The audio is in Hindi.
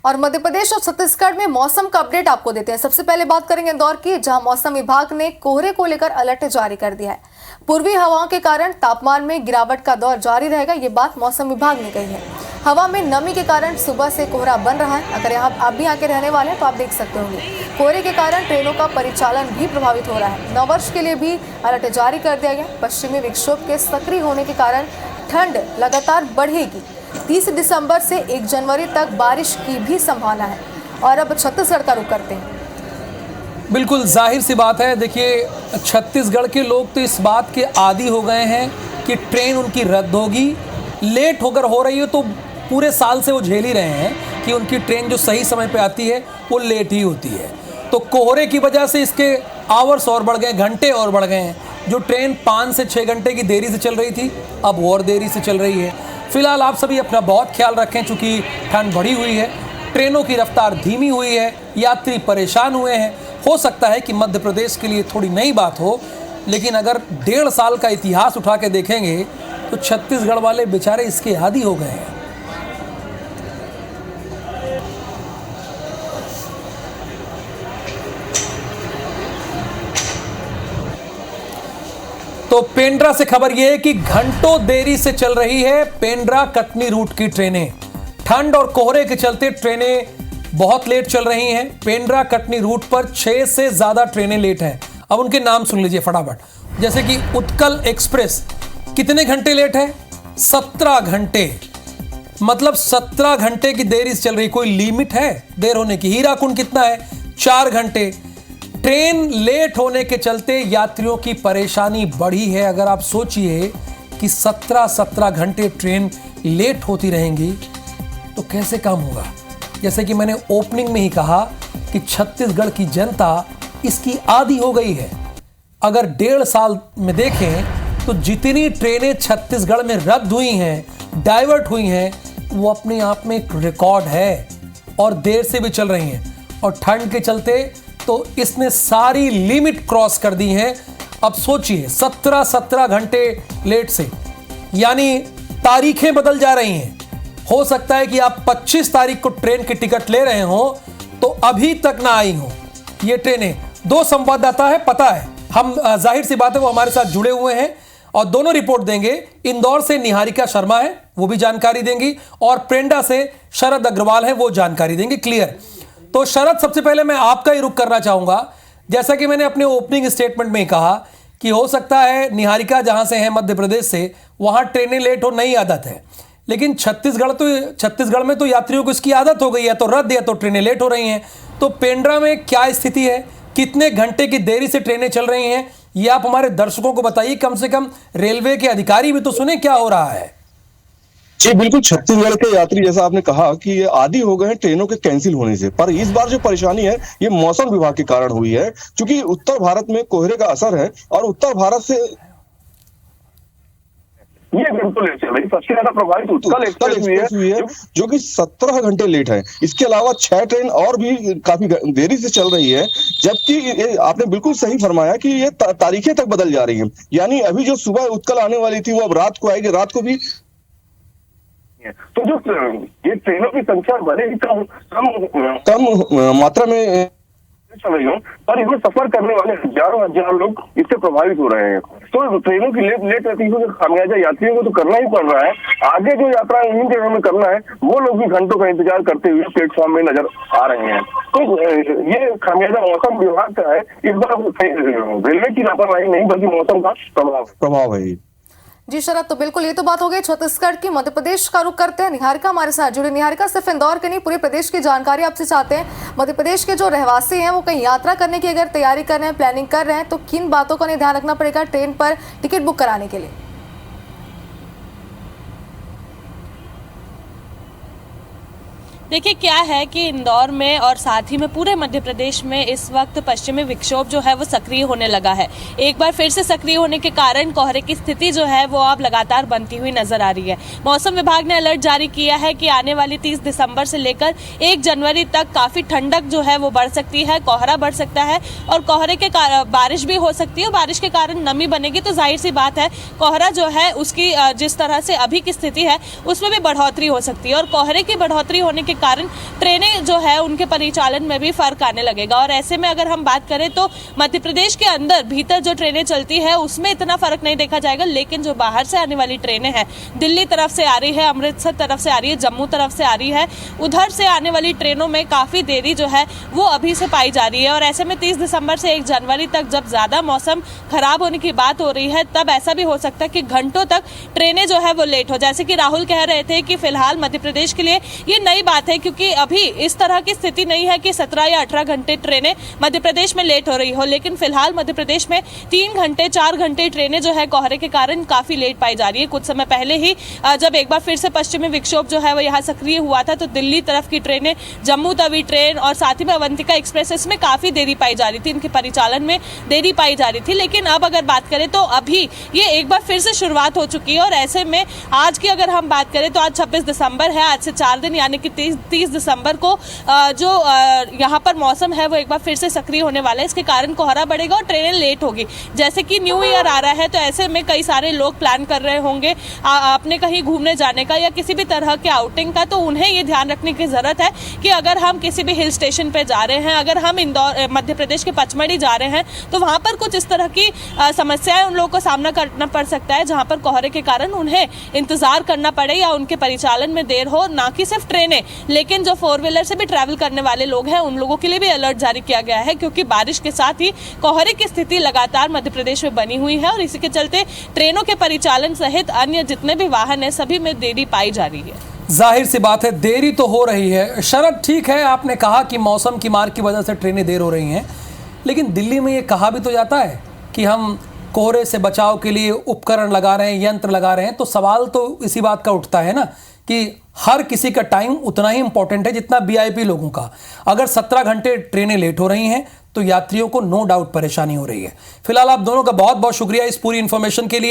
और मध्य प्रदेश और छत्तीसगढ़ में मौसम का अपडेट आपको देते हैं। सबसे पहले बात करेंगे इंदौर की, जहां मौसम विभाग ने कोहरे को लेकर अलर्ट जारी कर दिया है। पूर्वी हवाओं के कारण तापमान में गिरावट का दौर जारी रहेगा, ये बात मौसम विभाग ने कही है। हवा में नमी के कारण सुबह से कोहरा बन रहा है। अगर आप भी यहाँ के रहने वाले हैं तो आप देख सकते होंगे कोहरे के कारण ट्रेनों का परिचालन भी प्रभावित हो रहा है। नववर्ष के लिए भी अलर्ट जारी कर दिया गया। पश्चिमी विक्षोभ के सक्रिय होने के कारण ठंड लगातार बढ़ेगी। 30 दिसंबर से 1 जनवरी तक बारिश की भी संभावना है। और अब छत्तीसगढ़ का रुख करते हैं। बिल्कुल जाहिर सी बात है, देखिए छत्तीसगढ़ के लोग तो इस बात के आदी हो गए हैं कि ट्रेन उनकी रद्द होगी। लेट होकर हो रही है तो पूरे साल से वो झेल ही रहे हैं कि उनकी ट्रेन जो सही समय पे आती है वो लेट ही होती है। तो कोहरे की वजह से इसके आवर्स और बढ़ गए, घंटे और बढ़ गए हैं। जो ट्रेन 5 से 6 घंटे की देरी से चल रही थी अब और देरी से चल रही है। फिलहाल आप सभी अपना बहुत ख्याल रखें, चूँकि ठंड बढ़ी हुई है, ट्रेनों की रफ्तार धीमी हुई है, यात्री परेशान हुए हैं। हो सकता है कि मध्य प्रदेश के लिए थोड़ी नई बात हो, लेकिन अगर 1.5 साल का इतिहास उठा के देखेंगे तो छत्तीसगढ़ वाले बेचारे इसके आदी हो गए हैं। तो पेंड्रा से खबर यह है कि घंटों देरी से चल रही है पेंड्रा कटनी रूट की ट्रेनें। ठंड और कोहरे के चलते ट्रेनें बहुत लेट चल रही हैं। पेंड्रा कटनी रूट पर 6 से ज्यादा ट्रेनें लेट हैं। अब उनके नाम सुन लीजिए फटाफट। जैसे कि उत्कल एक्सप्रेस कितने घंटे लेट है? 17 घंटे। मतलब 17 घंटे की देरी से चल रही। कोई लिमिट है देर होने की? हीराकुंड कितना है? 4 घंटे। ट्रेन लेट होने के चलते यात्रियों की परेशानी बढ़ी है। अगर आप सोचिए कि 17 घंटे ट्रेन लेट होती रहेंगी तो कैसे काम होगा। जैसे कि मैंने ओपनिंग में ही कहा कि छत्तीसगढ़ की जनता इसकी आदी हो गई है। अगर 1.5 साल में देखें तो जितनी ट्रेनें छत्तीसगढ़ में रद्द हुई हैं, डाइवर्ट हुई हैं, वो अपने आप में एक रिकॉर्ड है और देर से भी चल रही हैं। और ठंड के चलते तो इसने सारी लिमिट क्रॉस कर दी है। अब सोचिए 17 घंटे लेट से, यानी तारीखें बदल जा रही हैं। हो सकता है कि आप 25 तारीख को ट्रेन की टिकट ले रहे हो तो अभी तक ना आई हो ये ट्रेनें। 2 संवाददाता है, पता है, हम जाहिर सी बात है वो हमारे साथ जुड़े हुए हैं और दोनों रिपोर्ट देंगे। इंदौर से निहारिका शर्मा है, वो भी जानकारी देंगी, और पेंड्रा से शरद अग्रवाल है, वो जानकारी देंगे। क्लियर? तो शरद, सबसे पहले मैं आपका ही रुख करना चाहूंगा। जैसा कि मैंने अपने ओपनिंग स्टेटमेंट में कहा कि हो सकता है निहारिका जहां से है मध्य प्रदेश से, वहां ट्रेनें लेट हो, नई आदत है। लेकिन छत्तीसगढ़ में तो यात्रियों को इसकी आदत हो गई है, तो रद्द या तो ट्रेनें लेट हो रही हैं। तो पेंड्रा में क्या स्थिति है? कितने घंटे की देरी से ट्रेनें चल रही हैं, ये आप हमारे दर्शकों को बताइए। कम से कम रेलवे के अधिकारी भी तो सुने क्या हो रहा है। जी बिल्कुल, छत्तीसगढ़ के यात्री जैसा आपने कहा कि ये आदी हो गए हैं ट्रेनों के कैंसिल होने से। पर इस बार जो परेशानी है ये मौसम विभाग के कारण हुई है, क्योंकि उत्तर भारत में कोहरे का असर है और उत्तर भारत से ये बिल्कुल सबसे ज्यादा प्रभावित उत्कल एक्सप्रेस हुई है जो कि 17 घंटे लेट है। इसके अलावा 6 ट्रेन और भी काफी देरी से चल रही है, जबकि आपने बिल्कुल सही फरमाया कि ये तारीखें तक बदल जा रही हैं। यानी अभी जो सुबह उत्कल आने वाली थी वो अब रात को आएगी, रात को भी। तो जो ये ट्रेनों की संख्या बढ़ेगी कम मात्रा में समझ लो, और इसमें सफर करने वाले हजारों लोग इससे प्रभावित हो रहे हैं। तो ट्रेनों की लेट रतीबों का खामियाजा यात्रियों को तो करना ही पड़ रहा है। आगे जो यात्रा इन ट्रेनों में करना है वो लोग भी घंटों का इंतजार करते हुए प्लेटफॉर्म में नजर आ रहे हैं। तो ये खामियाजा मौसम विभाग का है। इस बार रेलवे की लापरवाही नहीं बल्कि मौसम का प्रभाव है। जी शरद, तो बिल्कुल ये तो बात हो गई छत्तीसगढ़ की। मध्य प्रदेश का रुख करते हैं। निहारिका हमारे साथ जुड़ी। निहारिका, सिर्फ इंदौर के नहीं पूरे प्रदेश की जानकारी आपसे चाहते हैं। मध्य प्रदेश के जो रहवासी हैं वो कहीं यात्रा करने की अगर तैयारी कर रहे हैं, प्लानिंग कर रहे हैं, तो किन बातों का ध्यान रखना पड़ेगा ट्रेन पर टिकट बुक कराने के लिए? देखिए क्या है कि इंदौर में और साथ ही में पूरे मध्य प्रदेश में इस वक्त पश्चिमी विक्षोभ जो है वो सक्रिय होने लगा है। एक बार फिर से सक्रिय होने के कारण कोहरे की स्थिति जो है वो अब लगातार बनती हुई नजर आ रही है। मौसम विभाग ने अलर्ट जारी किया है कि आने वाली 30 दिसंबर से लेकर 1 जनवरी तक काफी ठंडक जो है वो बढ़ सकती है, कोहरा बढ़ सकता है और कोहरे के कारण बारिश भी हो सकती है। बारिश के कारण नमी बनेगी तो जाहिर सी बात है कोहरा जो है उसकी जिस तरह से अभी की स्थिति है उसमें भी बढ़ोतरी हो सकती है और कोहरे की बढ़ोतरी होने के कारण ट्रेनें जो है उनके परिचालन में भी फर्क आने लगेगा। और ऐसे में अगर हम बात करें तो मध्य प्रदेश के अंदर भीतर जो ट्रेनें चलती है उसमें इतना फर्क नहीं देखा जाएगा, लेकिन जो बाहर से आने वाली ट्रेनें हैं, दिल्ली तरफ से आ रही है, अमृतसर तरफ से आ रही है, जम्मू तरफ से आ रही है, उधर से आने वाली ट्रेनों में काफ़ी देरी जो है वो अभी से पाई जा रही है। और ऐसे में 30 दिसंबर से 1 जनवरी तक जब ज़्यादा मौसम खराब होने की बात हो रही है, तब ऐसा भी हो सकता है कि घंटों तक ट्रेनें जो है वो लेट हो। जैसे कि राहुल कह रहे थे कि फिलहाल मध्य प्रदेश के लिए ये नई बात है, क्योंकि अभी इस तरह की स्थिति नहीं है कि 17 या 18 घंटे ट्रेनें मध्य प्रदेश में लेट हो रही हो, लेकिन फिलहाल मध्य प्रदेश में 3 घंटे 4 घंटे ट्रेनें जो है कोहरे के कारण काफ़ी लेट पाई जा रही है। कुछ समय पहले ही जब एक बार फिर से पश्चिमी विक्षोभ जो है वो यहाँ सक्रिय हुआ था, तो दिल्ली तरफ की ट्रेनें, जम्मू तवी ट्रेन और साथ ही में अवंतिका एक्सप्रेस, इसमें काफ़ी देरी पाई जा रही थी, इनके परिचालन में देरी पाई जा रही थी। लेकिन अब अगर बात करें तो अभी ये एक बार फिर से शुरुआत हो चुकी है। और ऐसे में आज की अगर हम बात करें तो आज 26 दिसंबर है, आज से 4 दिन यानी कि 30 दिसंबर को जो यहाँ पर मौसम है वो एक बार फिर से सक्रिय होने वाला है। इसके कारण कोहरा बढ़ेगा और ट्रेनें लेट होगी। जैसे कि न्यू ईयर आ रहा है, तो ऐसे में कई सारे लोग प्लान कर रहे होंगे अपने कहीं घूमने जाने का या किसी भी तरह के आउटिंग का, तो उन्हें ये ध्यान रखने की ज़रूरत है कि अगर हम किसी भी हिल स्टेशन पे जा रहे हैं, अगर हम इंदौर मध्य प्रदेश के पचमढ़ी जा रहे हैं, तो वहाँ पर कुछ इस तरह की समस्याएं उन लोगों को सामना करना पड़ सकता है, जहाँ पर कोहरे के कारण उन्हें इंतजार करना पड़े या उनके परिचालन में देर हो। ना कि सिर्फ ट्रेनें, लेकिन जो 4 व्हीलर से भी ट्रैवल करने वाले लोग हैं उन लोगों के लिए भी अलर्ट जारी किया गया है, क्योंकि बारिश के साथ ही कोहरे की स्थिति लगातार मध्य प्रदेश में बनी हुई है और इसी के चलते ट्रेनों के परिचालन सहित अन्य जितने भी वाहन है सभी में देरी पाई जा रही है। जाहिर सी बात है, देरी तो हो रही है। शरद, ठीक है, आपने कहा कि मौसम की मार की वजह से ट्रेनें देर हो रही हैं, लेकिन दिल्ली में ये कहा भी तो जाता है कि हम कोहरे से बचाव के लिए उपकरण लगा रहे हैं, यंत्र लगा रहे हैं। तो सवाल तो इसी बात का उठता है ना कि हर किसी का टाइम उतना ही इंपॉर्टेंट है जितना वीआईपी लोगों का। अगर 17 घंटे ट्रेनें लेट हो रही हैं तो यात्रियों को नो डाउट परेशानी हो रही है। फिलहाल आप दोनों का बहुत बहुत शुक्रिया इस पूरी इंफॉर्मेशन के लिए।